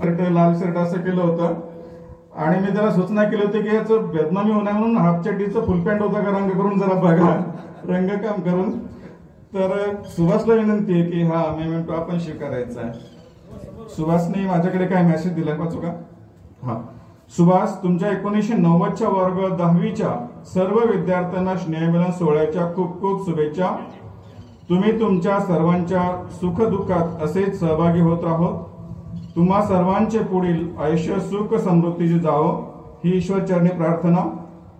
Shirt लाल shirt असं केलं होतं आणि मी त्याला सूचना केली होती की याचं बदनामी होणार म्हणून हाफ चड्डीचं फुल पॅन्ट होता का रंग करून जरा बघा, रंगकाम करून. तर सुभाषला विनंती आहे की हा मेमेंटो आपण स्वीकारायचा आहे. सुभाषने माझ्याकडे काय मेसेज दिलाय वाचू का? हा, सुभाष, तुमच्या 1990च्या वर्ग 10वीच्या सर्व विद्यार्थ्यांना स्नेहमिलन सोहळ्याच्या खूप खूप शुभेच्छा. तुम्ही तुमच्या सर्वांच्या सुखदुःखात असेच सहभागी होत राहोत. तुम्हा सर्वांचे पुढील आयुष्य सुख समृद्धीचे जावं ही ईश्वरचरणी प्रार्थना.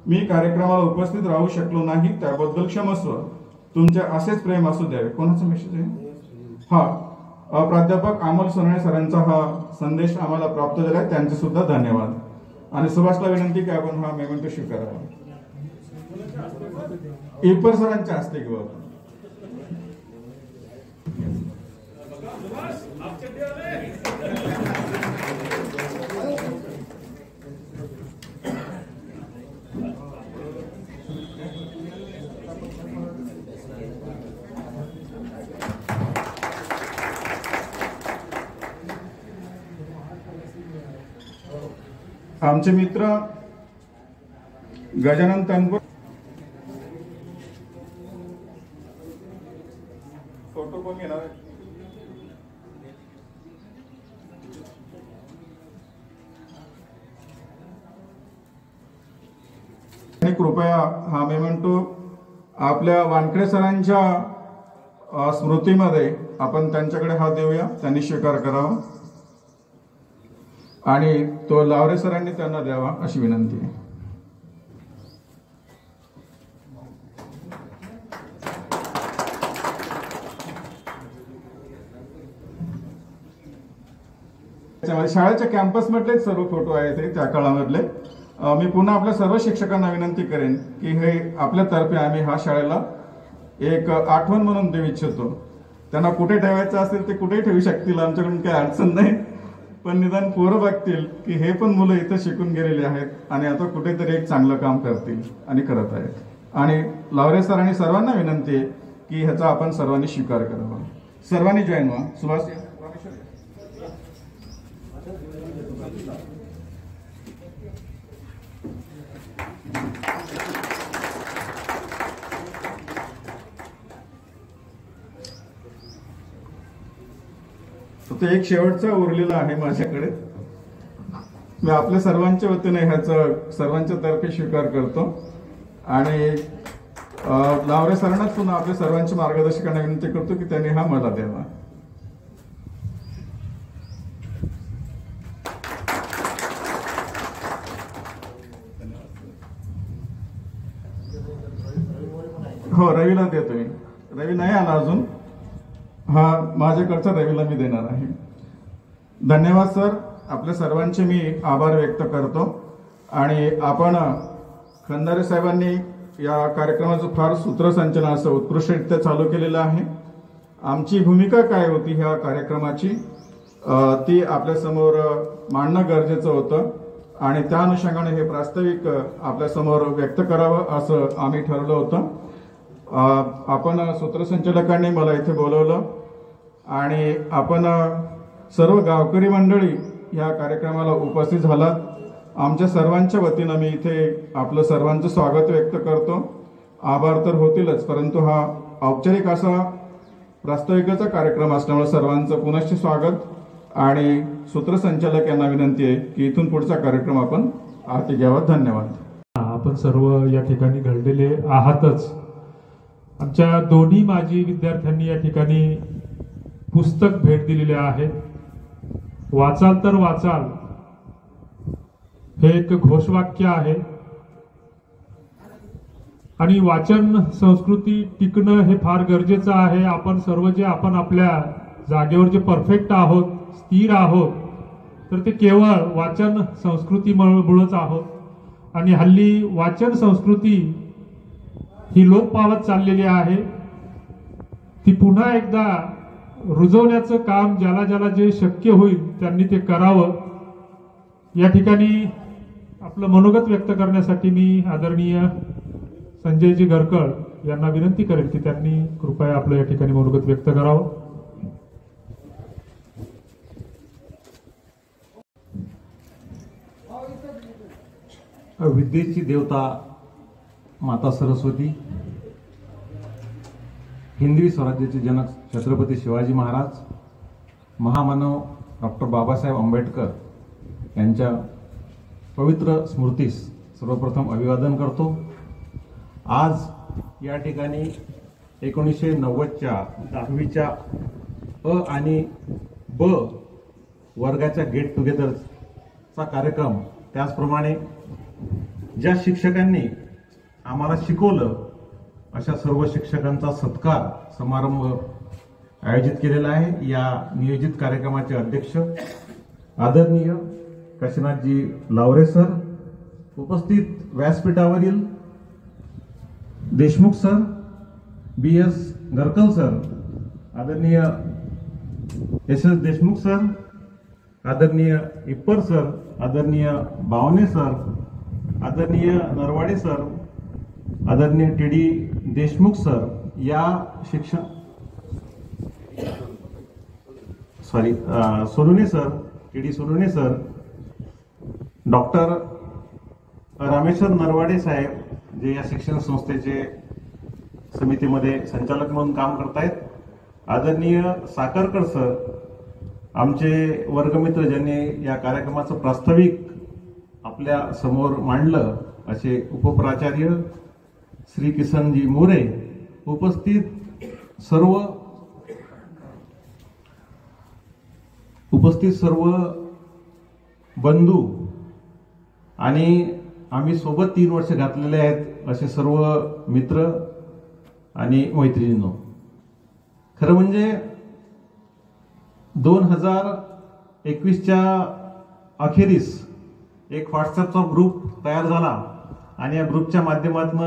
मी कार्यक्रमाला उपस्थित राहू शकलो नाही त्याबद्दल क्षमस्व. तुमचे असेच प्रेम असू द्यावे. कोणाचा मेसेज आहे? हा, प्राध्यापक अमोल सोनवणे सरांचा हा संदेश आम्हाला प्राप्त झालाय, त्यांचे सुद्धा धन्यवाद. आणि सुभाषला विनंती की आपण हा मेमेंटो स्वीकारावा. इपर सरांच्या हस्ते घेऊ आपण. आमचे मित्र गजानन तनपूर फोटो कोण घेणार? कृपया हा मेमेंटो आपल्या वानकडे सरांच्या स्मृतीमध्ये आपण त्यांच्याकडे हात देऊया, त्यांनी स्वीकार करावा आणि तो लावरे सरांनी त्यांना द्यावा अशी विनंती आहे. शाळेच्या कॅम्पस मधलेच सर्व फोटो आहेत त्या काळामधले. मी पुन्हा आपल्या सर्व शिक्षकांना विनंती करेन की हे आपल्यातर्फे आम्ही हा शाळेला एक आठवण म्हणून देऊ इच्छितो. त्यांना कुठे ठेवायचं असेल ते कुठे ठेवू शकतील, आमच्याकडून काही अडचण नाही. पण निदान पोरं बघतील की हे पण मुलं इथं शिकून गेलेले आहेत आणि आता कुठेतरी एक चांगलं काम करतील आणि करत आहेत. आणि लावरे सर आणि सर्वांना विनंती आहे की ह्याचा आपण सर्वांनी स्वीकार करावा. सर्वांनी जॉईन व्हा. सुभाष तो एक शेवटचा उरलेला आहे माझ्याकडे. मी आपल्या सर्वांच्या वतीने ह्याचं सर्वांच्या तर्फे स्वीकार करतो आणि लावरे सरांनाच पुन्हा आपल्या सर्वांच्या मार्गदर्शकांना विनंती करतो की त्यांनी हा मला द्यावा. हो, रवीला देतो मी. रवी नाही आला अजून. हा माझ्याकडचा रवीला मी देणार आहे. धन्यवाद सर. आपल्या सर्वांचे मी आभार व्यक्त करतो. आणि आपण खंदारे साहेबांनी या कार्यक्रमाचं फार सूत्रसंचलन असं उत्कृष्टरित्या चालू केलेलं आहे. आमची भूमिका काय होती ह्या कार्यक्रमाची ती आपल्यासमोर मांडणं गरजेचं होतं आणि त्या अनुषंगाने हे प्रास्ताविक आपल्यासमोर व्यक्त करावं असं आम्ही ठरवलं होतं. आपण सूत्रसंचालकांनी मला इथे बोलवलं आणि आपण सर्व गावकरी मंडळी या कार्यक्रमाला उपस्थित झालात. आमच्या सर्वांच्या वतीनं मी इथे आपलं सर्वांचं स्वागत व्यक्त करतो. आभार तर होतीलच, परंतु हा औपचारिक असा प्रास्ताविकाचा कार्यक्रम असल्यामुळे सर्वांचं पुनश्च स्वागत आणि सूत्रसंचालक यांना विनंती आहे की इथून पुढचा कार्यक्रम आपण हाती घ्यावा. धन्यवाद. आपण सर्व या ठिकाणी घडलेले आहातच. आमच्या दोन्ही माजी विद्यार्थ्यांनी या ठिकाणी पुस्तक भेट दिलेले आहे. वाचाल तर वाचाल हे एक घोषवाक्य आहे आणि वाचन संस्कृती टिकणं हे फार गरजेचं आहे. आपण सर्व जे आपण आपल्या जागेवर जे परफेक्ट आहोत, स्थिर आहोत, तर ते केवळ वाचन संस्कृतीमुळेच आहोत. आणि हल्ली वाचन संस्कृती ही लोप पावत चाललेली आहे. ती पुन्हा एकदा रुजवण्याचं काम ज्याला ज्याला जे शक्य होईल त्यांनी ते करावं. या ठिकाणी आपलं मनोगत व्यक्त करण्यासाठी मी आदरणीय संजयजी घरकळ यांना विनंती करेन की त्यांनी कृपया आपलं या ठिकाणी मनोगत व्यक्त करावं. विद्येची देवता माता सरस्वती, हिंदवी स्वराज्याचे जनक छत्रपती शिवाजी महाराज, महामानव डॉक्टर बाबासाहेब आंबेडकर यांच्या पवित्र स्मृतीस सर्वप्रथम अभिवादन करतो। आज या ठिकाणी 1990च्या 10वीच्या अ आणि ब वर्गाच्या गेट टुगेदरचा कार्यक्रम, त्याचप्रमाणे ज्या शिक्षकांनी आम्हाला शिकवलं अशा सर्व शिक्षकांचा सत्कार समारंभ आयोजित केलेला आहे। या नियोजित कार्यक्रमाचे अध्यक्ष आदरणीय काशीनाथजी लावरे सर, उपस्थित व्यासपीठावरील Deshmukh sir, BS Garkal sir, आदरणीय SS देशमुख सर, आदरणीय इप्पर सर, आदरणीय बावने सर, आदरणीय नरवाडे सर, आदरणीय TD देशमुख सर, या Sonune sir, TD Sonune sir, doctor Rameshwar Narwade साहेब, जे या शिक्षण संस्थेचे समितीमध्ये संचालक म्हणून काम करतायत, आदरणीय साखरकर सर, आमचे वर्गमित्र ज्यांनी या कार्यक्रमाचं प्रास्ताविक आपल्या समोर मांडलं असे उपप्राचार्य श्री किसनजी मोरे, उपस्थित सर्व बंधू आणि आम्ही सोबत 3 वर्ष घातलेले आहेत असे सर्व मित्र आणि मैत्रिणींनो, खरं म्हणजे 2021च्या अखेरीस एक व्हॉट्सअपचा ग्रुप तयार झाला आणि या ग्रुपच्या माध्यमातून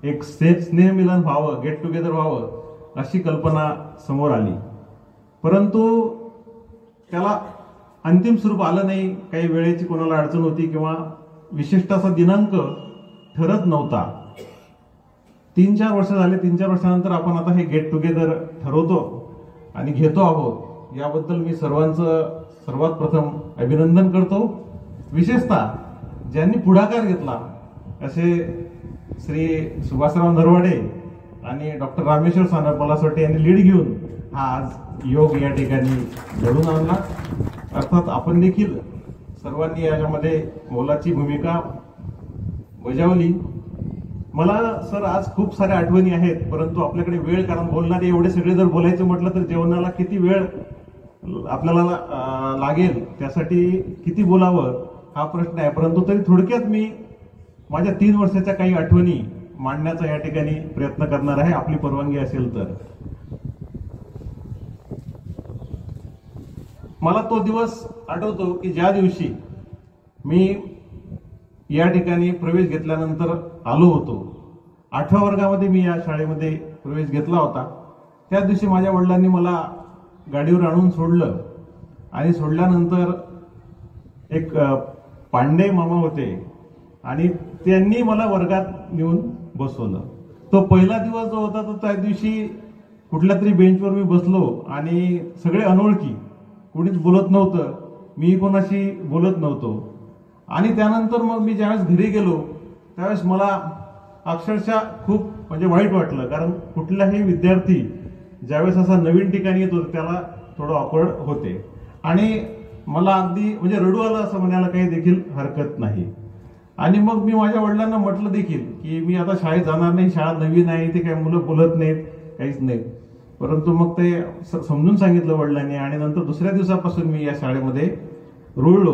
एक स्नेह मिलन व्हावं, गेट टुगेदर व्हावं अशी कल्पना समोर आली, परंतु त्याला अंतिम स्वरूप आलं नाही। काही वेळेची कोणाला अडचण होती किंवा विशिष्ट असा दिनांक ठरत नव्हता। 3-4 वर्ष झाले, 3-4 वर्षानंतर आपण आता हे गेट टुगेदर ठरवतो आणि घेतो आहोत। याबद्दल मी सर्वांचं सर्वात प्रथम अभिनंदन करतो। विशेषतः ज्यांनी पुढाकार घेतला असे श्री सुभाषराव नरवाडे आणि डॉक्टर रामेश्वर सानप पलासोटे यांनी लीड घेऊन हा आज योग या ठिकाणी घडून आणला। अर्थात आपण देखील सर्वांनी याच्यामध्ये मोलाची भूमिका बजावली। मला सर आज खूप साऱ्या आठवणी आहेत, परंतु आपल्याकडे वेळ, कारण बोलणारे एवढे सगळे जर बोलायचं म्हटलं तर जेवणाला किती वेळ आपल्याला लागेल, त्यासाठी किती बोलावं हा प्रश्न आहे। परंतु तरी थोडक्यात मी माझ्या 3 वर्षाच्या काही आठवणी मांडण्याचा या ठिकाणी प्रयत्न करणार आहे, आपली परवानगी असेल तर। मला तो दिवस आठवतो की ज्या दिवशी मी या ठिकाणी प्रवेश घेतल्यानंतर आलो होतो, 8व्या वर्गामध्ये मी या शाळेमध्ये प्रवेश घेतला होता। त्या दिवशी माझ्या वडिलांनी मला गाडीवर आणून सोडलं आणि सोडल्यानंतर एक पांडे मामा होते आणि त्यांनी मला वर्गात नेऊन बसवलं। तो पहिला दिवस जो होता तो त्या दिवशी कुठल्या तरी बेंचवर मी बसलो आणि सगळे अनोळखी, कोणीच बोलत नव्हतं, मी कोणाशी बोलत नव्हतो। आणि त्यानंतर मग मी ज्यावेळेस घरी गेलो त्यावेळेस मला अक्षरशः खूप म्हणजे वाईट वाटलं, कारण कुठलाही विद्यार्थी ज्यावेळेस असा नवीन ठिकाणी येतो त्याला थोडं ऑकवर्ड होते आणि मला अगदी म्हणजे रडू आलं असं म्हणायला काही देखील हरकत नाही। आणि मग मी माझ्या वडिलांना म्हटलं देखील की मी आता शाळेत जाणार नाही, शाळा नवीन आहे, ते काही मुलं बोलत नाहीत, काहीच नाही। परंतु मग ते समजून सांगितलं वडिलांनी आणि नंतर दुसऱ्या दिवसापासून मी या शाळेमध्ये रुळलो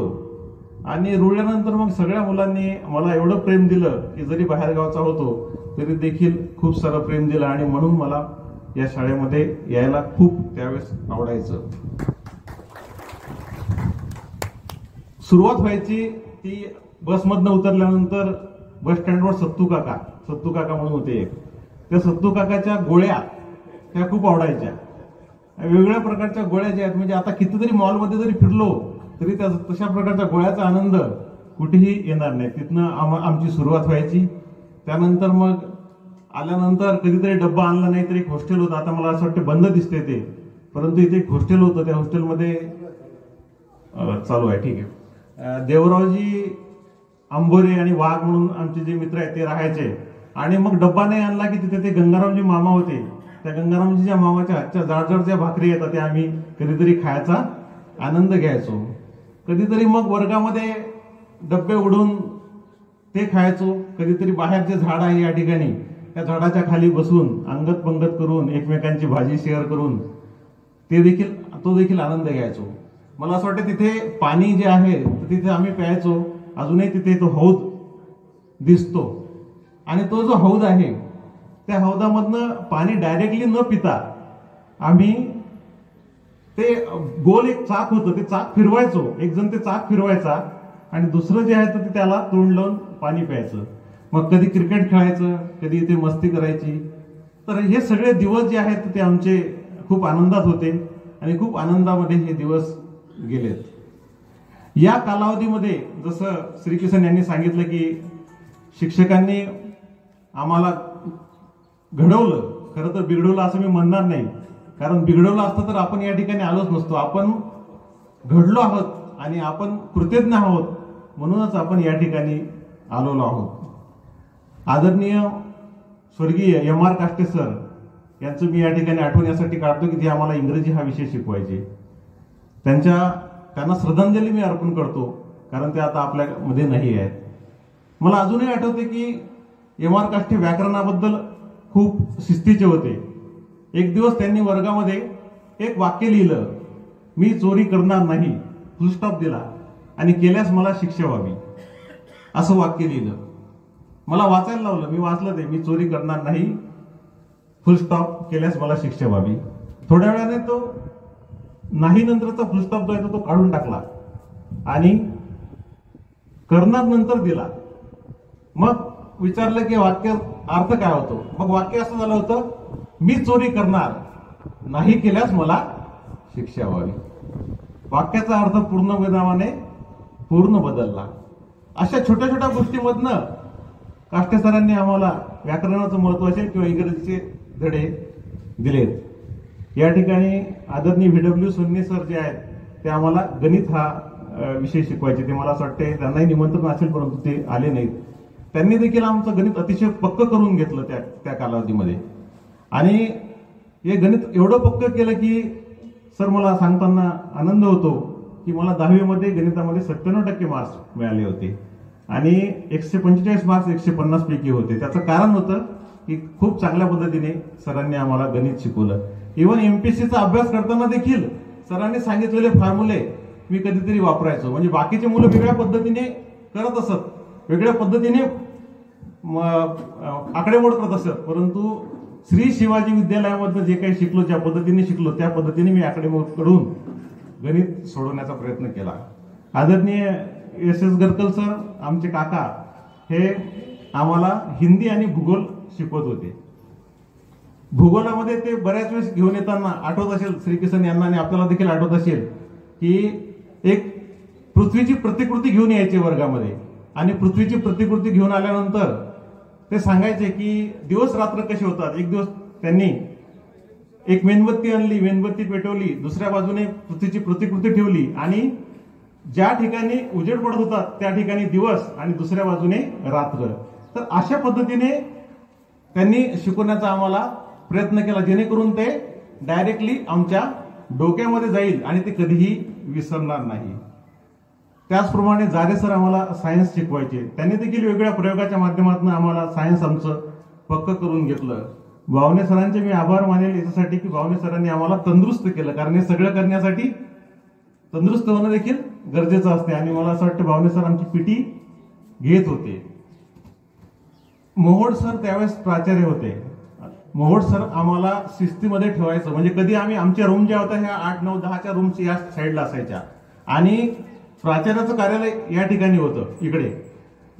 आणि रुळल्यानंतर मग सगळ्या मुलांनी मला एवढं प्रेम दिलं की जरी बाहेरगावचा होतो तरी देखील खूप सारं प्रेम दिलं आणि म्हणून मला या शाळेमध्ये यायला खूप त्यावेळेस आवडायचं। सुरुवात व्हायची ती बसमधनं उतरल्यानंतर बस स्टँडवर सत्तू काका म्हणून होते एक, त्या सत्तू काकाच्या गोळ्या त्या खूप आवडायच्या। वेगवेगळ्या प्रकारच्या गोळ्या ज्या आहेत, म्हणजे आता कितीतरी मॉलमध्ये जरी फिरलो तरी त्या तशा प्रकारच्या गोळ्याचा आनंद कुठेही येणार नाही। तिथनं आमची सुरुवात व्हायची। त्यानंतर मग आल्यानंतर कधीतरी डब्बा आणला नाही तर एक हॉस्टेल होतं, आता मला असं वाटतं बंद दिसते ते, परंतु इथे एक हॉस्टेल होतं, त्या हॉस्टेलमध्ये चालू आहे, ठीक आहे, देवरावजी अंबोरे आणि वाघ म्हणून आमचे जे मित्र आहेत ते राहायचे. आणि मग डब्बा नाही आणला की तिथे ते गंगारामजी मामा होते. त्या गंगारामजीच्या मामाच्या हातच्या जाडजाड ज्या भाकरी येतात त्या आम्ही कधीतरी खायचा आनंद घ्यायचो. कधीतरी मग वर्गामध्ये डब्बे उडून ते खायचो. कधीतरी बाहेर जे झाड आहे या ठिकाणी त्या झाडाच्या खाली बसून अंगत पंगत करून एकमेकांची भाजी शेअर करून तो देखील आनंद घ्यायचो. मला असं वाटतं तिथे पाणी जे आहे तिथे आम्ही प्यायचो. अजूनही तिथे तो हौद दिसतो आणि तो जो हौद आहे त्या हौदामधनं पाणी डायरेक्टली न पिता आम्ही ते गोल एक चाक होतं ते चाक फिरवायचो. एक जण ते चाक फिरवायचा आणि दुसरं जे आहे ते त्याला तोंड लावून पाणी प्यायचं. मग कधी क्रिकेट खेळायचं, कधी इथे मस्ती करायची. तर हे सगळे दिवस जे आहेत ते आमचे खूप आनंदात होते आणि खूप आनंदामध्ये हे दिवस गेलेत. या कालावधीमध्ये जसं श्रीकिसन यांनी सांगितलं की शिक्षकांनी आम्हाला घडवलं. खरं तर बिघडवलं असं मी म्हणणार नाही, कारण बिघडवलं असतं तर आपण या ठिकाणी आलोच नसतो. आपण घडलो आहोत आणि आपण कृतज्ञ आहोत म्हणूनच आपण या ठिकाणी आलेलो आहोत. आदरणीय स्वर्गीय M.R. काष्टे सर यांचं मी या ठिकाणी आठवण यासाठी काढतो की ते आम्हाला इंग्रजी हा विषय शिकवायचे. त्यांना श्रद्धांजली मी अर्पण करतो, कारण ते आता आपल्यामध्ये नाही आहेत. मला अजूनही आठवते की M.R. काष्टे व्याकरणाबद्दल खूप शिस्तीचे होते. एक दिवस त्यांनी वर्गामध्ये एक वाक्य लिहिलं, मी चोरी करणार नाही, फुलस्टॉप दिला आणि केल्यास मला शिक्षा व्हावी, असं वाक्य लिहिलं. मला वाचायला लावलं, मी वाचलं ते, मी चोरी करणार नाही, फुलस्टॉप, केल्यास मला शिक्षा व्हावी. थोड्या वेळाने तो नाही नंतरचा फुलस्टॉप जो आहे तो काढून टाकला आणि करणार नंतर दिला. मग विचारलं की वाक्य अर्थ काय होतो. मग वाक्य असं झालं होतं, मी चोरी करणार नाही, केल्यास मला शिक्षा व्हावी. वाक्याचा अर्थ पूर्ण बदलला. अशा छोट्या छोट्या गोष्टीमधनं काष्टे सरांनी आम्हाला व्याकरणाचं महत्व असेल किंवा इंग्रजीचे धडे दिलेत. या ठिकाणी आदरणीय VW सोन्ने सर जे आहेत ते आम्हाला गणित हा विषय शिकवायचे. ते मला असं वाटते त्यांनाही निमंत्रण असेल परंतु ते आले नाहीत. त्यांनी देखील आमचं गणित अतिशय पक्क करून घेतलं त्या कालावधीमध्ये. आणि हे गणित एवढं पक्क केलं की सर मला सांगताना आनंद होतो की मला 10वी मध्ये गणितामध्ये 97% मार्क्स मिळाले होते आणि 145 मार्क्स 150 पैकी होते. त्याचं कारण होतं की खूप चांगल्या पद्धतीने सरांनी आम्हाला गणित शिकवलं. इव्हन MPSCचा अभ्यास करताना देखील सरांनी सांगितलेले फॉर्म्युले मी कधीतरी वापरायचो. म्हणजे बाकीचे मुलं वेगळ्या पद्धतीने करत असत, वेगळ्या पद्धतीने आकडेमोड करत असत, परंतु श्री शिवाजी विद्यालयामधनं जे काही शिकलो, ज्या पद्धतीने शिकलो त्या पद्धतीने मी आकडेमोड करून गणित सोडवण्याचा प्रयत्न केला. आदरणीय SS गरकल सर आमचे काका हे आम्हाला हिंदी आणि भूगोल शिकवत होते. भूगोलामध्ये ते बऱ्याच वेळेस घेऊन येताना आठवत असेल श्रीकिसन यांना आणि आपल्याला देखील आठवत असेल की एक पृथ्वीची प्रतिकृती घेऊन यायची वर्गामध्ये आणि पृथ्वीची प्रतिकृती घेऊन आल्यानंतर ते सांगायचे की दिवस रात्र कसे होतात. एक दिवस त्यांनी एक मेणबत्ती आणली, मेणबत्ती पेटवली, दुसऱ्या बाजूने पृथ्वीची प्रतिकृती ठेवली आणि ज्या ठिकाणी उजेड पडत होता त्या ठिकाणी दिवस आणि दुसऱ्या बाजूने रात्र. तर अशा पद्धतीने त्यांनी शिकवण्याचा आम्हाला प्रयत्न केला जेणेकरून ते डायरेक्टली आमच्या डोक्यामध्ये जाईल आणि ते कधीही विसरणार नाही. त्याचप्रमाणे जारे सर आम्हाला सायन्स शिकवायचे. त्यांनी देखील वेगवेगळ्या प्रयोगाच्या माध्यमातून आम्हाला सायन्स आमचं पक्क करून घेतलं. भावने सरांचे मी आभार मानेल याच्यासाठी की भावने सरांनी आम्हाला तंदुरुस्त केलं, कारण हे सगळं करण्यासाठी तंदुरुस्त होणं देखील गरजेचं असते आणि मला असं वाटतं भावने सर आमची पीटी घेत होते. मोहोड सर त्यावेळेस प्राचार्य होते. मोहोड सर आम्हाला शिस्तीमध्ये ठेवायचं. म्हणजे कधी आम्ही आमच्या रूम ज्या होत्या ह्या 8, 9, 10च्या रूम्स या साईडला असायच्या आणि प्राचार्याचं कार्यालय या ठिकाणी होतं इकडे.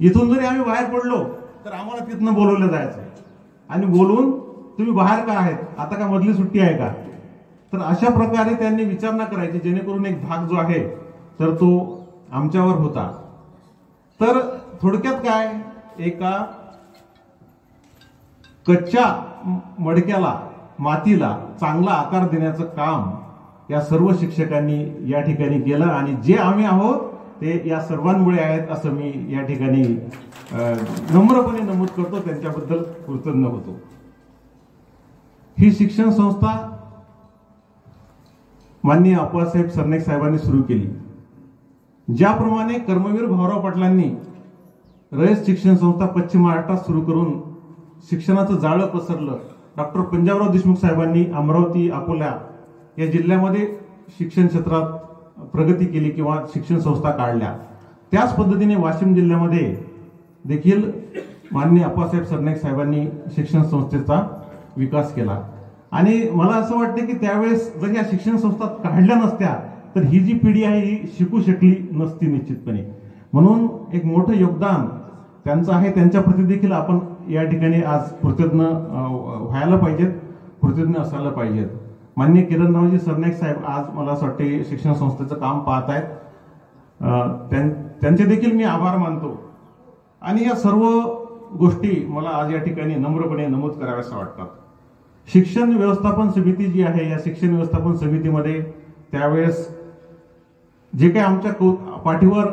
इथून जरी आम्ही बाहेर पडलो तर आम्हाला तिथनं बोलवलं जायचं आणि बोलवून तुम्ही बाहेर का आहेत, आता का मधली सुट्टी आहे का. तर अशा प्रकारे त्यांनी विचारणा करायची जेणेकरून एक धाक जो आहे तर तो आमच्यावर होता. तर थोडक्यात काय, एका कच्च्या मडक्याला, मातीला चांगला आकार देण्याचं काम या सर्व शिक्षकांनी या ठिकाणी केलं आणि जे आम्ही आहोत ते या सर्वांमुळे आहेत असं मी या ठिकाणी नम्रपणे नमूद करतो, त्यांच्याबद्दल कृतज्ञ होतो. ही शिक्षण संस्था माननीय अप्पासाहेब सरनाईक साहेबांनी सुरू केली. ज्याप्रमाणे कर्मवीर भाऊराव पाटलांनी रयत शिक्षण संस्था पश्चिम महाराष्ट्रात सुरू करून शिक्षणाचं जाळं पसरलं, डॉक्टर पंजाबराव देशमुख साहेबांनी अमरावती, अकोला या जिल्ह्यामध्ये शिक्षण क्षेत्रात प्रगती केली किंवा शिक्षण संस्था काढल्या, त्याच पद्धतीने वाशिम जिल्ह्यामध्ये देखील माननीय अप्पासाहेब सरनाईक साहेबांनी शिक्षण संस्थेचा विकास केला. आणि मला असं वाटतं की त्यावेळेस जर या शिक्षण संस्था काढल्या नसत्या तर ही जी पिढी आहे ही शिकू शकली नसती निश्चितपणे. म्हणून एक मोठं योगदान त्यांचं आहे, त्यांच्याप्रती देखील आपण या ठिकाणी आज कृतज्ञ व्हायला पाहिजेत, कृतज्ञ असायला पाहिजेत. माननीय किरणरावजी सरनाईक साहेब आज मला असं वाटते शिक्षण संस्थेचं काम पाहत आहेत, त्यांचे देखील मी आभार मानतो. आणि या सर्व गोष्टी मला आज या ठिकाणी नम्रपणे नमूद कराव्याशा वाटतात. शिक्षण व्यवस्थापन समिती जी आहे, या शिक्षण व्यवस्थापन समितीमध्ये त्यावेळेस जे काही आमच्या पाठीवर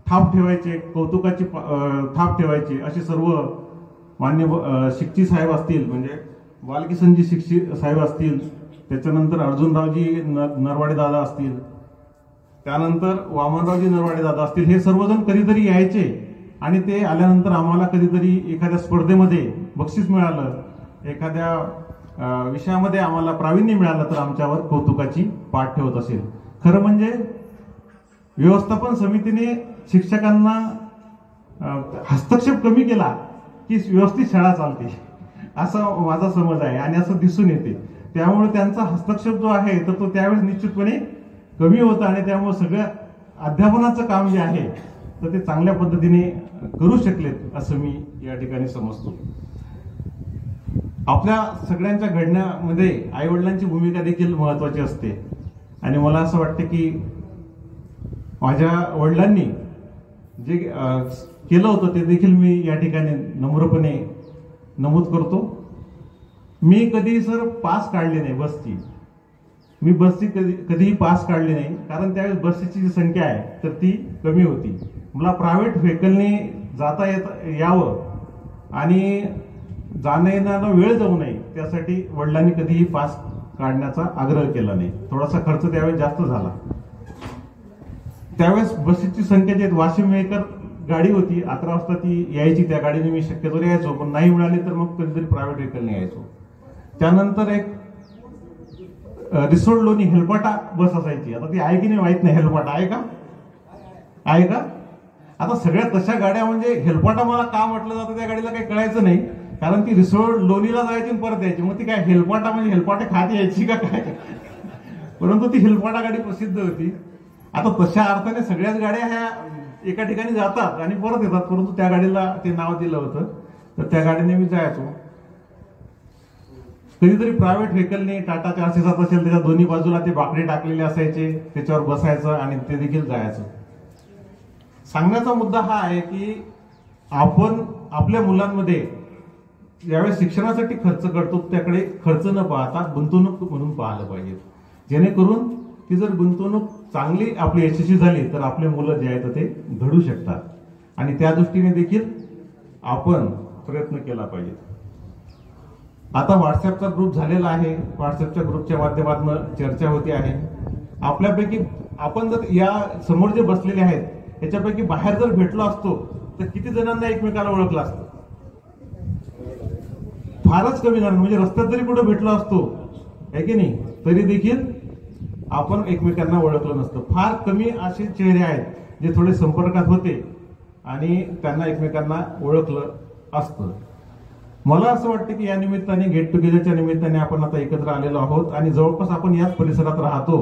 थाप ठेवायचे, कौतुकाची थाप ठेवायची असे सर्व मान्य शिक्षी साहेब असतील, म्हणजे बालकिशनजी शिक्षी साहेब असतील, त्याच्यानंतर अर्जुनरावजी नरवाडे दादा असतील, त्यानंतर वामनरावजी नरवाडे दादा असतील, हे सर्वजण कधीतरी यायचे आणि ते आल्यानंतर आम्हाला कधीतरी एखाद्या स्पर्धेमध्ये बक्षीस मिळालं, एखाद्या विषयामध्ये आम्हाला प्रावीण्य मिळालं तर आमच्यावर कौतुकाची पाठ ठेवत असेल. खरं म्हणजे व्यवस्थापन समितीने शिक्षकांना हस्तक्षेप कमी केला की व्यवस्थित शाळा चालते असा माझा समज आहे आणि असं दिसून येते. त्यामुळे त्यांचा हस्तक्षेप जो आहे तर तो त्यावेळेस निश्चितपणे कमी होता आणि त्यामुळे सगळं अध्यापनाचं काम जे आहे तर ते चांगल्या पद्धतीने करू शकलेत असं मी या ठिकाणी समजतो. आपल्या सगळ्यांच्या घडण्यामध्ये आई वडिलांची भूमिका देखील महत्वाची असते आणि मला असं वाटतं की माझ्या वडिलांनी जे केलं होतं ते देखील मी या ठिकाणी नम्रपणे नमूद करतो. मी कधी सर पास काढली नाही बसची, मी बसची कधीही पास काढली नाही, कारण त्यावेळेस बसची जी संख्या आहे तर ती कमी होती. मला प्रायव्हेट व्हेकलने जाता यावं आणि जाणं येण्याला वेळ जाऊ नये त्यासाठी वडिलांनी कधीही पास काढण्याचा आग्रह केला नाही. थोडासा खर्च त्यावेळेस जास्त झाला. त्यावेळेस बसची संख्या जी वाशिम मेकर गाडी होती, 11 वाजता ती यायची, त्या गाडीने मी शक्यतो यायचो, पण नाही मिळाली तर मग कधीतरी प्रायव्हेट व्हेकलने यायचो. त्यानंतर एक रिसोड लोणी हेलपाटा बस असायची, आता ती आहे की नाही माहित नाही. हेलपाटा आहे का? आहे का? आता सगळ्या तशा गाड्या, म्हणजे हेलपाटा मला का म्हटलं जातं त्या गाडीला काही कळायचं नाही, कारण ती रिसोड लोणीला जायची आणि परत यायची. मग ती काय हेलपाटा म्हणजे हेलपाटे खात यायची का काय? परंतु ती हेलपाटा गाडी प्रसिद्ध होती. आता तशा अर्थाने सगळ्याच गाड्या ह्या एका ठिकाणी जातात आणि परत येतात, परंतु त्या गाडीला ते नाव दिलं होतं तर त्या गाडीने मी जायचो. कधीतरी प्रायव्हेट व्हेकलने टाटा 407 असेल त्याच्या दोन्ही बाजूला ते बाकडे टाकलेले असायचे, त्याच्यावर बसायचं आणि ते देखील जायचं. सांगण्याचा मुद्दा हा आहे की आपण आपल्या मुलांमध्ये ज्यावेळेस शिक्षणासाठी खर्च करतो त्याकडे खर्च न पाहता गुंतवणूक म्हणून पाहिलं पाहिजे, जेणेकरून ती जर गुंतवणूक चांगली आपली यशस्वी झाली तर आपले मुलं जे आहेत ते घडू शकतात आणि त्या दृष्टीने देखील आपण प्रयत्न केला पाहिजे. आता व्हॉट्सअपचा ग्रुप झालेला आहे, व्हॉट्सअपच्या ग्रुपच्या माध्यमातून चर्चा होते आहे. आपल्यापैकी आपण जर या समोर जे बसलेले आहेत याच्यापैकी बाहेर जर भेटलो असतो तर किती जणांना एकमेकाला ओळखलं असतं? फारच कमी जण, म्हणजे रस्त्यात जरी कुठे भेटलो असतो आहे की नाही तरी देखील आपण एकमेकांना ओळखलं नसतं. फार कमी असे चेहरे आहेत जे थोडे संपर्कात होते आणि त्यांना एकमेकांना ओळखलं असतं. मला असं वाटतं की या निमित्ताने गेट टुगेदरच्या निमित्ताने आपण आता एकत्र आलेलो आहोत आणि जवळपास आपण याच परिसरात राहतो,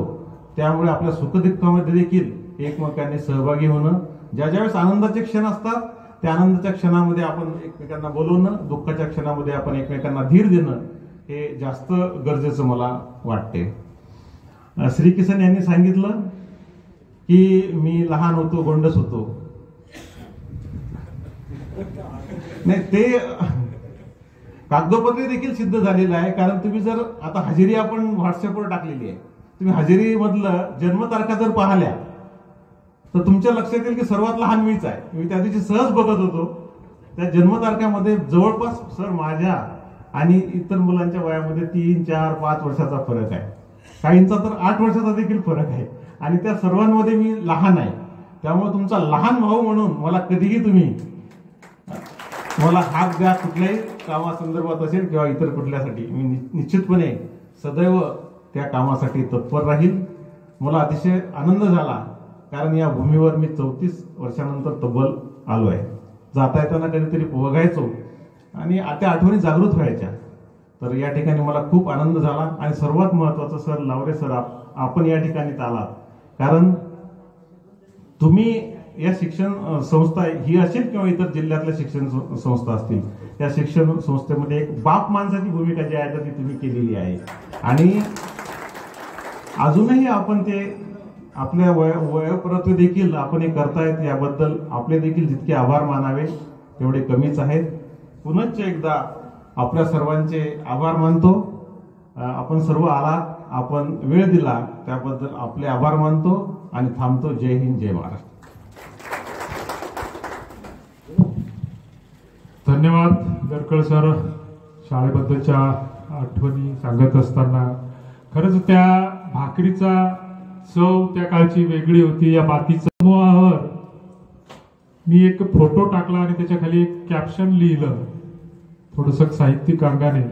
त्यामुळे आपल्या सुखदुःखामध्ये देखील एकमेकांनी सहभागी होणं, ज्या ज्यावेळेस आनंदाचे क्षण असतात त्या आनंदाच्या क्षणामध्ये आपण एकमेकांना बोलवणं, दुःखाच्या क्षणामध्ये आपण एकमेकांना धीर देणं हे जास्त गरजेचं मला वाटते. श्री किसन यांनी सांगितलं की मी लहान होतो, गोंडस होतो. नाही, ते कागदोपत्री देखील सिद्ध झालेलं आहे. कारण तुम्ही जर आता हजेरी आपण व्हॉट्सअपवर टाकलेली आहे, तुम्ही हजेरी मधलं जन्मतारखा जर पाहिल्या तर तुमच्या लक्षात येईल की सर्वात लहान मीच आहे. मी त्या दिवशी सहज बघत होतो, त्या जन्मतारखामध्ये जवळपास सर माझ्या आणि इतर मुलांच्या वयामध्ये 3, 4, 5 वर्षाचा फरक आहे. काहींचा तर 8 वर्षाचा देखील फरक आहे. आणि त्या सर्वांमध्ये मी लहान आहे. त्यामुळे तुमचा लहान भाऊ म्हणून मला कधीही तुम्ही मला हात द्या, कुठल्याही कामासंदर्भात असेल किंवा इतर कुठल्यासाठी. मी निश्चितपणे सदैव त्या कामासाठी तत्पर राहील. मला अतिशय आनंद झाला, कारण या भूमीवर मी 34 वर्षानंतर तब्बल आलो आहे. जाता येताना कधीतरी बघायचो आणि त्या आठवणी जागृत व्हायच्या. तर या ठिकाणी मला खूप आनंद झाला. आणि सर्वात महत्वाचं सर लावरे सर, आपण या ठिकाणी आलात, कारण तुम्ही या शिक्षण संस्था ही असेल किंवा इतर जिल्ह्यातल्या शिक्षण संस्था असतील, त्या शिक्षण संस्थेमध्ये एक बाप माणसाची भूमिका जी आहे ती तुम्ही केलेली आहे. आणि अजूनही आपण ते आपल्या वयोपरत्वे देखील आपण हे करतायत, याबद्दल आपले देखील जितके आभार मानावे तेवढे कमीच आहेत. पुनश्च एकदा आपल्या सर्वांचे आभार मानतो. आपण सर्व आलात, आपण वेळ दिला त्याबद्दल आपले आभार मानतो आणि थांबतो. जय हिंद, जय महाराष्ट्र. धन्यवाद दरकळ सर. शाळेबद्दलच्या आठवणी सांगत असताना खरंच त्या भाकरीचा चव त्या काळची वेगळी होती. या मातीच्या समूहावर मी एक फोटो टाकला आणि त्याच्या खाली एक कॅप्शन लिहिलं थोडंसं साहित्यिक अंगाने,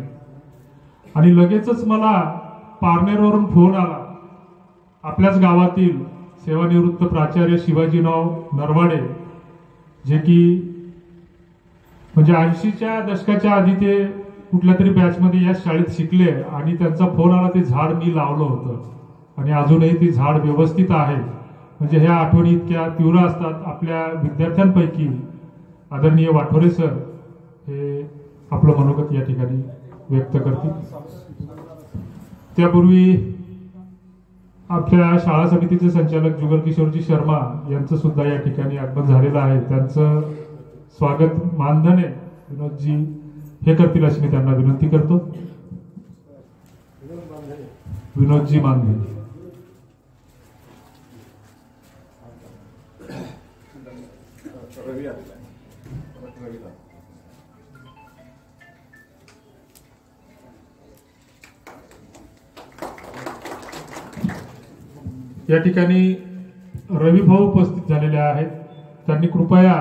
आणि लगेचच मला पारनेरवरून फोन आला. आपल्याच गावातील सेवानिवृत्त प्राचार्य शिवाजीराव नरवाडे, जे की म्हणजे 80च्या दशकाच्या आधी ते कुठल्या तरी बॅचमध्ये या शाळेत शिकले, आणि त्यांचा फोन आला, ते झाड मी लावलं होतं आणि अजूनही ती झाड व्यवस्थित आहे. म्हणजे ह्या आठवणी इतक्या तीव्र असतात. आपल्या विद्यार्थ्यांपैकी आदरणीय वाठोरे सर हे आपलं मनोगत या ठिकाणी व्यक्त करतील. त्यापूर्वी आपल्या शाळा समितीचे संचालक जुगलकिशोरजी शर्मा यांचं सुद्धा या ठिकाणी आगमन झालेलं आहे. त्यांचं स्वागत मानधने विनोदजी हे करतील अशी मी त्यांना विनंती करतो. विनोदजी मानधने. या ठिकाणी रविभाऊ उपस्थित झालेले आहेत. त्यांनी कृपया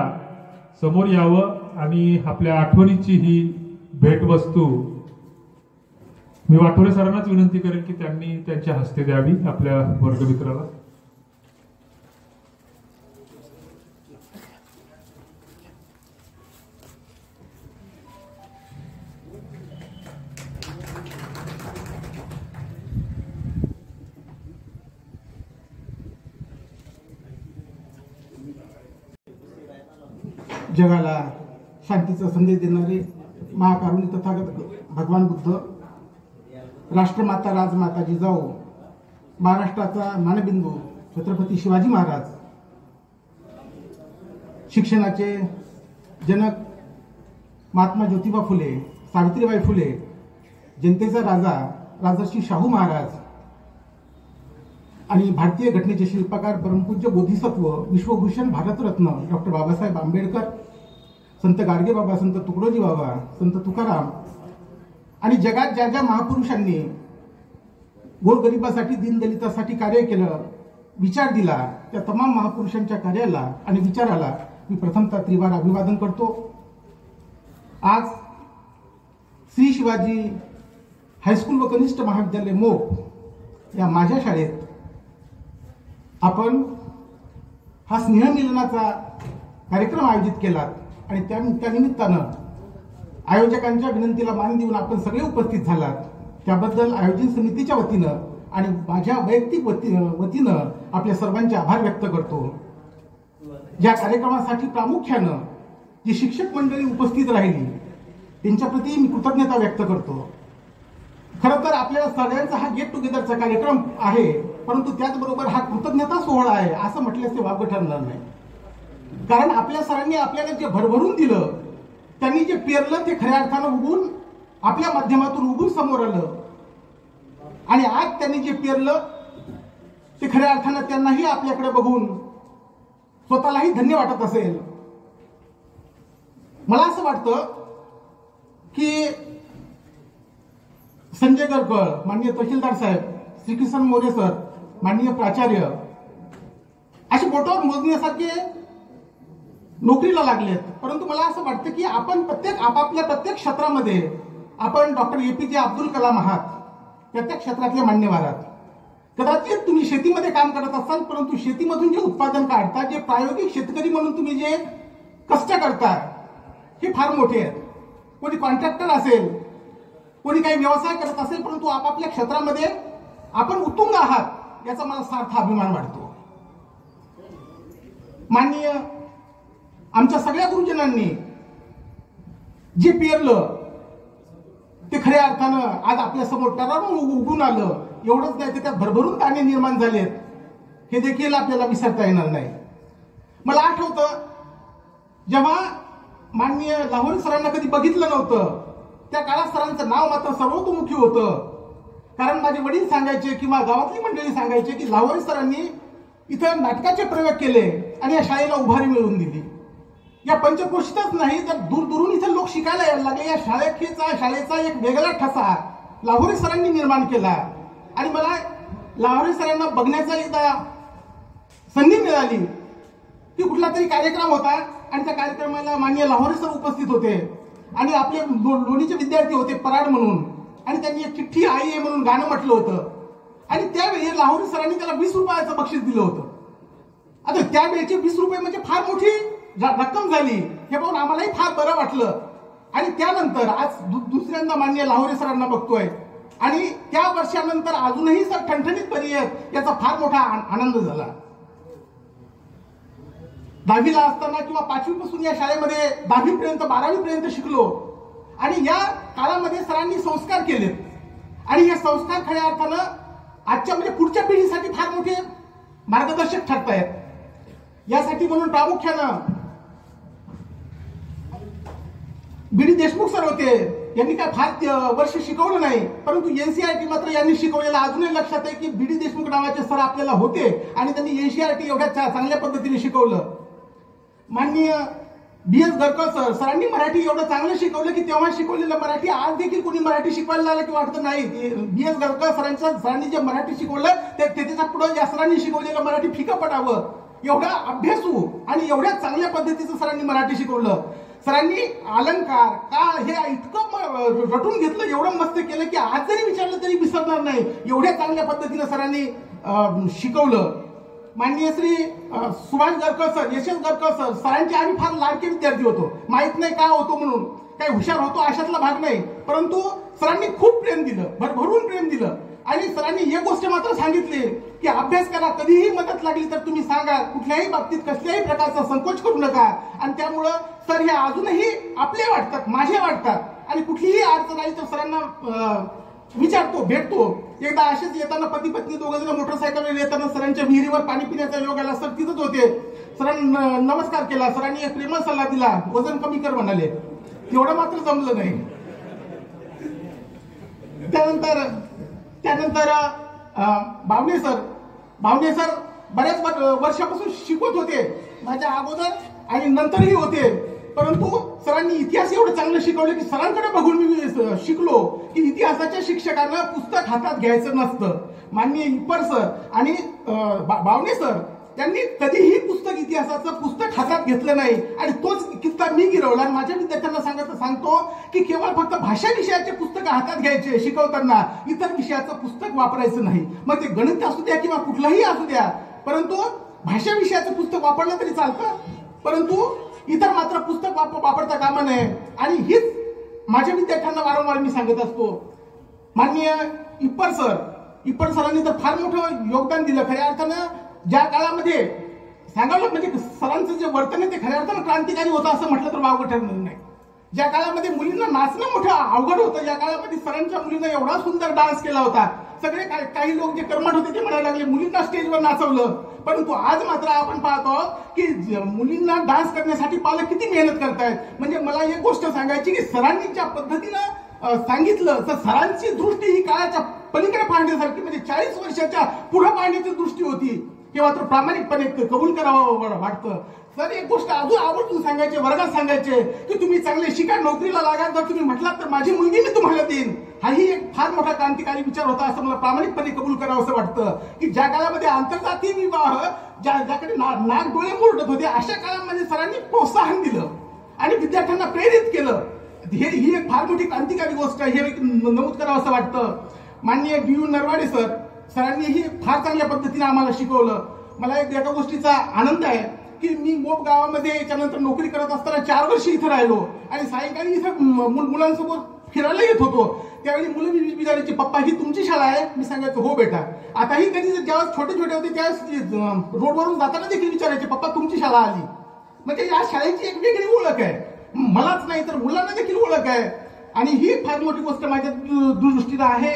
समोर यावं आणि आपल्या आठवणीची ही भेटवस्तू मी वाठोरे सरांनाच विनंती करेन की त्यांनी त्यांच्या हस्ते द्यावी आपल्या वर्गमित्राला. जगाला शांतीचा संदेश देणारे महाकारुणी तथागत भगवान बुद्ध, राष्ट्रमाता राजमाता जिजाऊ, महाराष्ट्राचा मानबिंदू छत्रपती शिवाजी महाराज, शिक्षणाचे जनक महात्मा ज्योतिबा फुले, सावित्रीबाई फुले, जनतेचा राजा राजर्षी शाहू महाराज आणि भारतीय घटनेचे शिल्पकार परमपूज्य बोधिसत्व विश्वभूषण भारतरत्न डॉक्टर बाबासाहेब आंबेडकर, संत गाडगे बाबा, संत तुकडोजी बाबा, संत तुकाराम आणि जगात ज्या ज्या महापुरुषांनी गोरगरिबासाठी, दीनदलितासाठी कार्य केलं, विचार दिला, त्या तमाम महापुरुषांच्या कार्याला आणि विचाराला मी प्रथमतः त्रिवार अभिवादन करतो. आज श्री शिवाजी हायस्कूल व कनिष्ठ महाविद्यालय मोप या माझ्या शाळेत आपण हा स्नेहमिलनाचा कार्यक्रम आयोजित केला आणि त्या निमित्तानं आयोजकांच्या विनंतीला मान देऊन आपण सगळे उपस्थित झालात. त्याबद्दल आयोजन समितीच्या वतीनं आणि माझ्या वैयक्तिक वतीनं आपल्या सर्वांचे आभार व्यक्त करतो. या कार्यक्रमासाठी प्रामुख्यानं जी शिक्षक मंडळी उपस्थित राहिली त्यांच्याप्रती मी कृतज्ञता व्यक्त करतो. खरं तर आपल्या सगळ्यांचा हा गेट टुगेदरचा कार्यक्रम आहे, परंतु त्याचबरोबर हा कृतज्ञता सोहळा आहे असं म्हटल्यास ते वावगं ठरणार नाही. कारण आपल्या सरांनी आपल्याला जे भरभरून दिलं, त्यांनी जे पेरलं ते खऱ्या अर्थानं उगून आपल्या माध्यमातून उगून समोर आलं आणि आज त्यांनी जे पेरलं ते खऱ्या अर्थानं त्यांनाही आपल्याकडे बघून स्वतःलाही धन्य वाटत असेल. मला असं वाटतं की संजय गरकळ, माननीय तहसीलदार साहेब, श्रीकृष्ण मोरे सर, माननीय प्राचार्य असे बोटावर मोजण्यासारखे नोकरीला लागलेत. परंतु मला असं वाटतं की आपण आपापल्या प्रत्येक क्षेत्रामध्ये आपण डॉक्टर APJ अब्दुल कलाम आहात, प्रत्येक क्षेत्रातले मान्यवर आहात. कदाचित तुम्ही शेतीमध्ये काम करत असाल, परंतु शेतीमधून जे उत्पादन काढता, जे प्रायोगिक शेतकरी म्हणून तुम्ही जे कष्ट करता, हे फार मोठे आहेत. कोणी कॉन्ट्रॅक्टर असेल, कोणी काही व्यवसाय करत असेल, परंतु आपापल्या क्षेत्रामध्ये आपण उत्तुंग आहात, याचा मला सार्थ अभिमान वाटतो. माननीय आमच्या सगळ्या गुरुजनांनी जे पेरलं ते खऱ्या अर्थानं आज आपल्या समोर टरारून उगून आलं. एवढंच नाही तर त्यात भरभरून दाणे निर्माण झालेत, हे देखील आपल्याला विसरता येणार नाही. मला आठवतं जेव्हा माननीय लाहोरी सरांना कधी बघितलं नव्हतं, त्या काळात सरांचं नाव मात्र सर्वतोमुखी होतं. कारण माझे वडील सांगायचे किंवा गावातली मंडळी सांगायचे की लाहोरी सरांनी इथं नाटकाचे प्रयोग केले आणि या शाळेला उभारी मिळवून दिली. या पंचक्रोशीतच नाही तर दूरदूरून इथे लोक शिकायला यायला लागले. या शाळेचा एक वेगळा ठसा लाहोरी सरांनी निर्माण केला. आणि मला लाहोरी सरांना बघण्याचा एकदा संधी मिळाली की कुठला तरी कार्यक्रम होता आणि त्या कार्यक्रमाला माननीय लाहोरी सर उपस्थित होते आणि आपले लोणीचे विद्यार्थी होते पराड म्हणून, आणि त्यांनी एक चिठ्ठी आई आहे म्हणून गाणं म्हटलं होतं. आणि त्यावेळी लाहोरी सरांनी त्याला 20 रुपयाचं बक्षीस दिलं होतं. आता त्यावेळेचे 20 रुपये म्हणजे फार मोठी रक्कम झाली, हे पाहून आम्हालाही फार बरं वाटलं. आणि त्यानंतर आज दुसऱ्यांदा माननीय लाहोरी सरांना बघतोय आणि त्या वर्षानंतर अजूनही सर ठणठणीत बरी आहेत, याचा फार मोठा आनंद झाला. 10वीला असताना किंवा 5वी पासून या शाळेमध्ये 10वी पर्यंत 12वी पर्यंत शिकलो आणि या काळामध्ये सरांनी संस्कार केलेत आणि हे संस्कार खऱ्या अर्थानं आजच्या म्हणजे पुढच्या पिढीसाठी फार मोठे मार्गदर्शक ठरतायत. यासाठी म्हणून प्रामुख्यानं BD देशमुख सर होते, यांनी काय फार वर्ष शिकवलं नाही, परंतु NCERT मात्र यांनी शिकवलेलं अजूनही लक्षात आहे की BD देशमुख नावाचे सर आपल्याला होते आणि त्यांनी NCERT एवढ्या चांगल्या पद्धतीने शिकवलं. माननीय BS गरकळ सरांनी मराठी एवढं चांगलं शिकवलं की तेव्हा शिकवलेलं मराठी आज देखील कोणी मराठी शिकवायला लागलं की वाटतं नाही. BS गरकळ सरांनी जे मराठी शिकवलं ते त्याच्या पुढे या सरांनी शिकवलेलं मराठी फिकं पडावं, एवढा अभ्यासू आणि एवढ्या चांगल्या पद्धतीचं सरांनी मराठी शिकवलं. सरांनी अलंकार काळ हे इतकं रटून घेतलं, एवढं मस्त केलं की आज जरी विचारलं तरी विसरणार नाही, एवढ्या चांगल्या पद्धतीनं सरांनी शिकवलं. माननीय श्री सुभाष गरकळ सर, यशस गरकळ सर, सरांचे आम्ही फार लाडके विद्यार्थी होतो. माहित नाही काय होतो म्हणून, काही हुशार होतो अशातला भाग नाही, परंतु सरांनी खूप प्रेम दिलं, भरभरून प्रेम दिलं. आणि सरांनी एक गोष्ट मात्र सांगितली की अभ्यास करा, कधीही मदत लागली तर तुम्ही सांगा, कुठल्याही बाबतीत कसल्याही प्रकारचा संकोच करू नका. आणि त्यामुळं सर हे अजूनही आपले वाटतात, माझे वाटतात. आणि कुठलीही अडचण आली तर सरांना विचारतो, भेटतो. एकदा असेच येताना पती पत्नी दोघं जण मोटरसायकलवर येताना सरांच्या विहिरीवर पाणी पिण्याचा योग आला. सर तिथंच होते. सरांनी नमस्कार केला. सरांनी एक प्रेमळ सल्ला दिला, वजन कमी कर म्हणाले. एवढं मात्र जमलं नाही. त्यानंतर बावणे सर बऱ्याच वर्षापासून शिकवत होते, माझ्या अगोदर आणि नंतरही होते. परंतु सरांनी इतिहास एवढं चांगलं शिकवलं की सरांकडे बघून मी शिकलो की इतिहासाच्या शिक्षकांना पुस्तक हातात घ्यायचं नसतं. माननीय इप्पर सर आणि बावणे सर त्यांनी कधीही इतिहासाचं पुस्तक हातात घेतलं नाही आणि तोच किस्सा मी गिरवला. आणि माझ्या विद्यार्थ्यांना सांगतो की केवळ फक्त भाषा विषयाचे पुस्तक हातात घ्यायचे शिकवताना, इतर विषयाचं पुस्तक वापरायचं नाही. मग ते गणित असू द्या किंवा कुठलंही असू द्या, परंतु भाषा विषयाचं पुस्तक वापरलं तरी चालतं, परंतु इतर मात्र पुस्तक वापरता कामा नये. आणि हीच माझ्या विद्यार्थ्यांना वारंवार मी सांगत असतो. माननीय इप्पर सरांनी तर फार मोठं योगदान दिलं. खऱ्या अर्थानं ज्या काळामध्ये सांगावं म्हणजे सरांचं जे वर्तन आहे ते खऱ्या अर्थानं क्रांतिकारी होतं असं म्हटलं तर वावगं ठरणार नाही. ज्या काळामध्ये मुलींना नाचणं मोठं अवघड होतं, ज्या काळामध्ये सरांच्या मुलींना एवढा सुंदर डान्स केला होता. सगळे काही लोक जे कर्मठ होते ते म्हणायला लागले मुलींना स्टेजवर नाचवलं. परंतु आज मात्र आपण पाहतो की मुलींना डान्स करण्यासाठी पालक किती मेहनत करतायत. म्हणजे मला एक गोष्ट सांगायची की सरांनी ज्या पद्धतीनं सांगितलं तर सरांची दृष्टी ही काळाच्या पलीकडे पाहण्यासारखी, म्हणजे 40 वर्षाच्या पुढे पाहण्याची दृष्टी होती. हे मात्र प्रामाणिकपणे कबूल करावं वाटतं. सर एक गोष्ट अजून आवर्जून सांगायचे, वर्गात सांगायचे की तुम्ही चांगले शिका, नोकरीला लागा. जर तुम्ही म्हटलात तर माझी मुलगी मी तुम्हाला देईन. हाही एक फार मोठा क्रांतिकारी विचार होता असं मला प्रामाणिकपणे कबूल करावं असं वाटतं की ज्या काळामध्ये आंतरजातीय विवाह ज्याकडे नाक डोळे मोडत होते अशा काळामध्ये सरांनी प्रोत्साहन दिलं आणि विद्यार्थ्यांना प्रेरित केलं. ही एक फार मोठी क्रांतिकारी गोष्ट आहे, हे एक नमूद करावं असं वाटतं. माननीय डी.यू. नरवाडे सरांनी ही फार चांगल्या पद्धतीने आम्हाला शिकवलं. मला एका गोष्टीचा आनंद आहे की मी मोप गावामध्ये याच्यानंतर नोकरी करत असताना 4 वर्ष इथं राहिलो आणि सायंकाळी इथं मुलांसोबत फिरायला येत होतो. त्यावेळी मुलं विचारायची, पप्पा ही तुमची शाळा आहे? मी सांगायचो हो बेटा. आताही कधी जेव्हा छोटे छोटे होते त्यावेळेस रोडवरून जाताना देखील विचारायचे, पप्पा तुमची शाळा आली. म्हणजे या शाळेची एक वेगळी ओळख आहे, मलाच नाही तर मुलांना देखील ओळख आहे आणि ही फार मोठी गोष्ट माझ्या दृष्टीला आहे.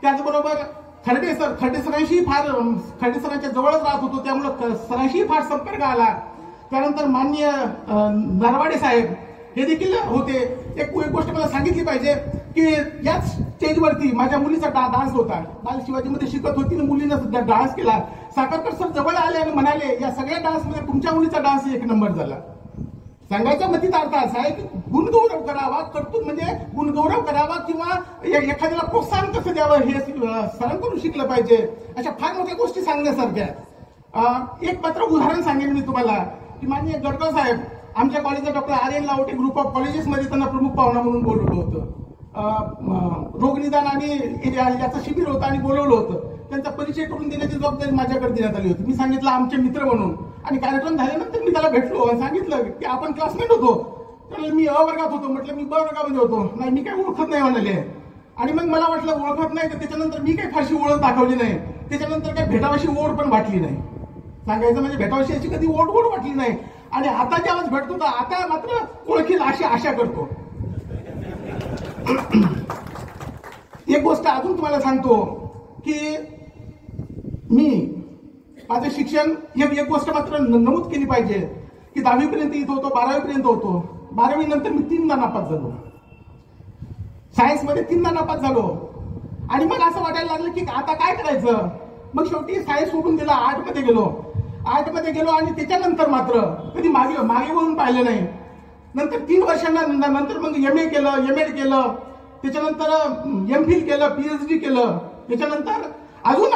त्याचबरोबर खर्डे सरांशी जवळच राहत होतो, त्यामुळे सरांशी फार संपर्क आला. त्यानंतर माननीय नरवाडे साहेब हे देखील होते. एक गोष्ट मला सांगितली पाहिजे की याच स्टेजवरती माझ्या मुलीचा डान्स होता. बाल शिवाजीमध्ये शिकत होती, मुलीनं डान्स केला. साखरकर सर जवळ आले आणि म्हणाले, या सगळ्या डान्समध्ये तुमच्या मुलीचा डान्स 1 नंबर झाला. सांगायचा मतीत अर्थ असा आहे की गुणगौरव करावा, कर्तृत्व म्हणजे गुणगौरव करावा किंवा एखाद्याला प्रोत्साहन कसं द्यावं हे सरांकडून शिकलं पाहिजे. अशा फार मोठ्या गोष्टी सांगण्यासारख्या. एक मात्र उदाहरण सांगेन मी तुम्हाला की माननीय गडकळ साहेब आमच्या कॉलेजला डॉक्टर आर्यन लावटे ग्रुप ऑफ कॉलेजेसमध्ये त्यांना प्रमुख पाहुणा म्हणून बोलवलं होतं. रोगनिदान आणि याचं शिबिर होतं आणि बोलवलं होतं. त्यांचा परिचय करून देण्याची जबाबदारी माझ्याकडे देण्यात आली होती. मी सांगितलं आमचे मित्र म्हणून आणि कार्यक्रम झाल्यानंतर मी त्याला भेटलो आणि सांगितलं की आपण क्लासमेट होतो. त्याला मी अ वर्गात होतो, म्हटलं मी ब वर्गामध्ये होतो. नाही मी काही ओळखत नाही म्हणाले. आणि मग मला वाटलं ओळखत नाही तर त्याच्यानंतर मी काही फारशी ओळख दाखवली नाही. त्याच्यानंतर काही भेटावाशी ओढ पण वाटली नाही. सांगायचं म्हणजे भेटावाशी याची कधी ओढ वाटली नाही. आणि आता ज्यावेळेस भेटतो तर आता मात्र ओळखील अशी आशा करतो. एक गोष्ट अजून तुम्हाला सांगतो की मी माझं शिक्षण एक गोष्ट मात्र नमूद केली पाहिजे की 10वी पर्यंत इथं होतो, 12वी पर्यंत होतो. 12वी नंतर मी 3दा नापास झालो. सायन्समध्ये 3दा नापास झालो आणि मग असं वाटायला लागलं की आता काय करायचं. मग शेवटी सायन्स सोडून दिला, आर्टमध्ये गेलो आणि त्याच्यानंतर मात्र कधी मागे वळून पाहिलं नाही. नंतर 3 वर्षांनंतर मग MA केलं, M.Ed केलं, त्याच्यानंतर MPhil केलं, PhD केलं. त्याच्यानंतर अजून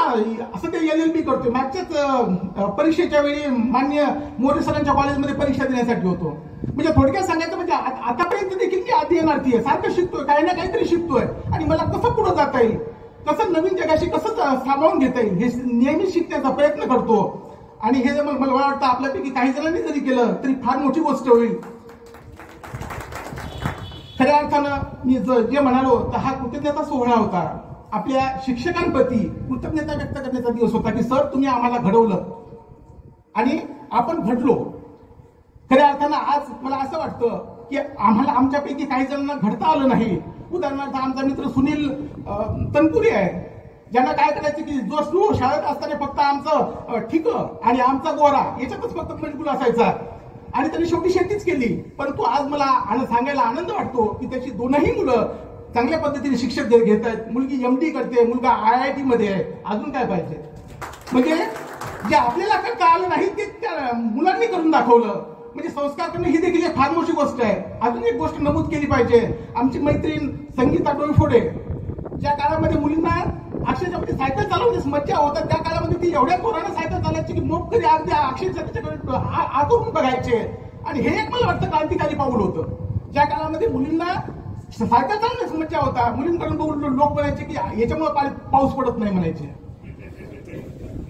असं ते LLB करतोय. मागच्याच परीक्षेच्या वेळी माननीय मोरे सरांच्या कॉलेजमध्ये परीक्षा देण्यासाठी होतो. म्हणजे थोडक्यात सांगायचं म्हणजे आतापर्यंत देखील मी अध्ययनार्थी आहे, सारखं शिकतोय, काही ना काहीतरी शिकतोय आणि मला कसं पुढे जाता येईल, कसं नवीन जगाशी कसं सामावून घेता येईल हे नेहमी शिकण्याचा प्रयत्न करतो. आणि हे मला वाटतं आपल्यापैकी काही जणांनी जरी केलं तरी फार मोठी गोष्ट होईल. खऱ्या अर्थानं मी जे म्हणालो तर हा कृतज्ञता सोहळा होता. आपल्या शिक्षकांप्रती कृतज्ञता व्यक्त करण्याचा दिवस होता की सर तुम्ही आम्हाला घडवलं आणि आपण घडलो. खऱ्या अर्थानं आज मला असं वाटतं की आम्हाला आमच्यापैकी काही जणांना घडता आलं नाही. उदाहरणार्थ आमचा मित्र सुनील तनपुरे आहे, ज्यांना काय करायचं की जो स्लो शाळेत असताना फक्त आमचं ठीक आणि आमचा गोरा याच्यातच फक्त मजबूर असायचा आणि त्यांनी शेवटी शेतीच केली. परंतु आज मला सांगायला आनंद वाटतो की त्याची 2ही मुलं चांगल्या पद्धतीने शिक्षक घेत आहेत. मुलगी MD करते, मुलगा IIT मध्ये आहे. अजून काय पाहिजे. म्हणजे जे आपल्याला करता आलं नाही ते त्या मुलांनी करून दाखवलं. म्हणजे संस्कार करणं ही देखील एक फार मोठी गोष्ट आहे. अजून एक गोष्ट नमूद केली पाहिजे. आमची मैत्रीण संगीता डोईफोडे ज्या काळामध्ये मुलींना अक्षरशः म्हणजे सायकल चालवण्यास मज्जा होता त्या काळामध्ये ती एवढ्या जोरानं सायकल चालायची की मोठकरी अगदी अक्षरशः त्याच्याकडे आगरून बघायचे. आणि हे एक मला वाटतं क्रांतिकारी पाऊल होतं. ज्या काळामध्ये मुलींना सायकल चालवण्यास मज्जा होता, मुलींकडून बघून लोक म्हणायचे की याच्यामुळे पाऊस पडत नाही म्हणायचे.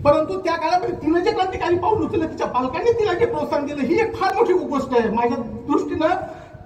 परंतु त्या काळामध्ये तिने जे क्रांतिकारी पाऊल उचललं तिच्या पालकांनी तिला जे प्रोत्साहन दिलं ही एक फार मोठी गोष्ट आहे. माझ्या दृष्टीनं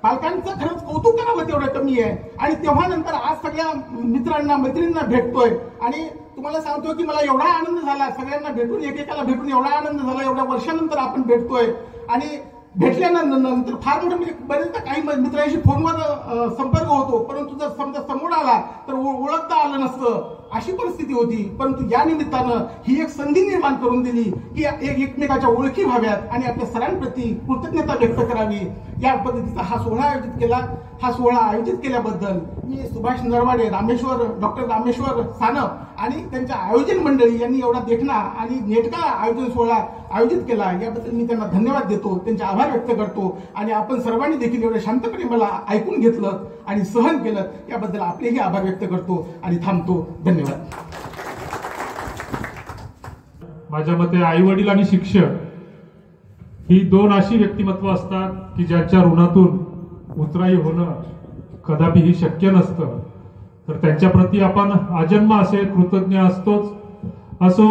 पालकांचं खरंच कौतुक करावं तेवढं कमी आहे. आणि तेव्हा नंतर आज सगळ्या मित्रांना मैत्रिणींना भेटतोय आणि तुम्हाला सांगतोय की मला एवढा आनंद झाला सगळ्यांना भेटून, एकेकाला भेटून एवढा आनंद झाला. एवढ्या वर्षानंतर आपण भेटतोय आणि भेटल्यानंतर फार मोठं म्हणजे बरेचदा काही मित्रांशी फोनवर संपर्क होतो, परंतु जर समजा समोर आला तर ओळखता आलं नसतं अशी परिस्थिती होती, परंतु या निमित्तानं ही एक संधी निर्माण करून दिली की एकमेकाच्या ओळखी व्हाव्यात आणि आपल्या सरांप्रती कृतज्ञता व्यक्त करावी. या पद्धतीचा हा सोहळा आयोजित केला. हा सोहळा आयोजित केल्याबद्दल मी सुभाष नरवाडे, डॉक्टर रामेश्वर सानप आणि त्यांच्या आयोजन मंडळी यांनी एवढा देखणा आणि नेटका आयोजन सोहळा आयोजित केला याबद्दल मी त्यांना धन्यवाद देतो, त्यांचे आभार व्यक्त करतो. आणि आपण सर्वांनी देखील एवढ्या शांतपणे मला ऐकून घेतलं आणि सहन केलं याबद्दल आपलेही आभार व्यक्त करतो आणि थांबतो. धन्यवाद. माझ्या मते आई वडील आणि शिक्षक ही दोन अशी व्यक्तिमत्व असतात की ज्यांच्या ऋणातून उतराई होणं कदापिही शक्य नसतं. तर त्यांच्या प्रती आपण आजन्म असे कृतज्ञ असतोच. असो